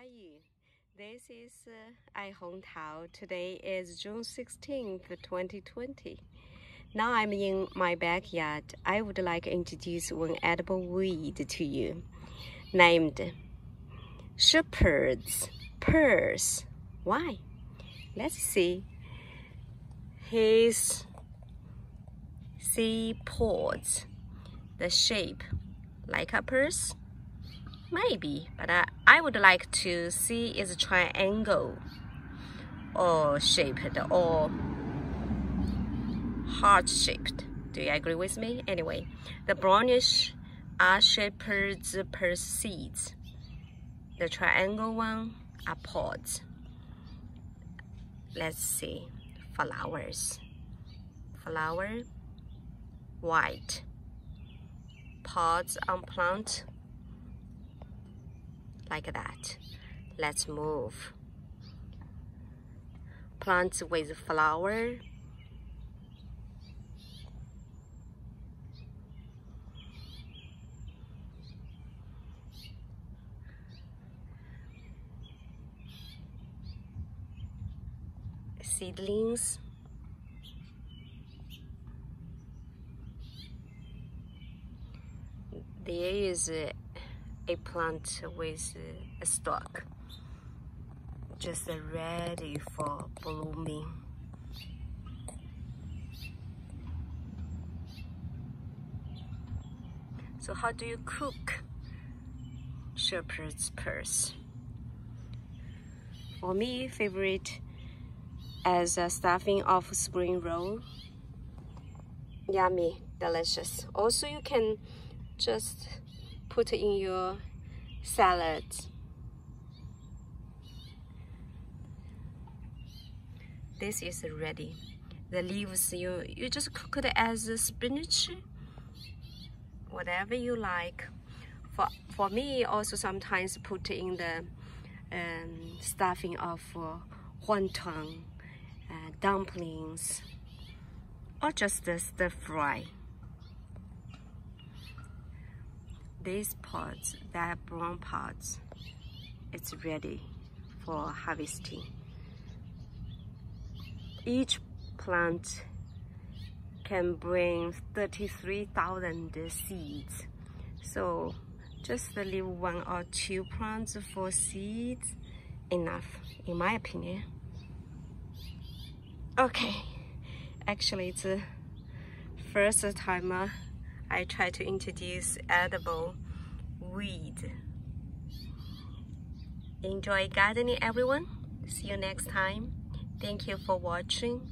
are you? This is Tao. Today is June 16th, 2020. Now I'm in my backyard. I would like to introduce one edible weed to you, named shepherd's purse. Why? Let's see. His seed pods, the shape like a purse. Maybe, but I would like to see is triangle or shaped or heart shaped. Do you agree with me? Anyway, the brownish are shepherd's purse seeds. The triangle one are pods. Let's see. Flowers. Flower, white. Pods on plant. Like that. Let's move. Plants with flower. Seedlings. There is a plant with a stalk, just ready for blooming. So how do you cook shepherd's purse? For me, favorite as a stuffing of spring roll. Yummy, delicious. Also, you can just put in your salad. This is ready. The leaves, you just cook it as spinach, whatever you like. For me, also sometimes put in the stuffing of wonton, dumplings, or just the stir fry. These pods, that brown pods, it's ready for harvesting. Each plant can bring 33,000 seeds. So just leave 1 or 2 plants for seeds, enough, in my opinion. Okay, actually it's the first time I try to introduce edible weed. Enjoy gardening, everyone. See you next time. Thank you for watching.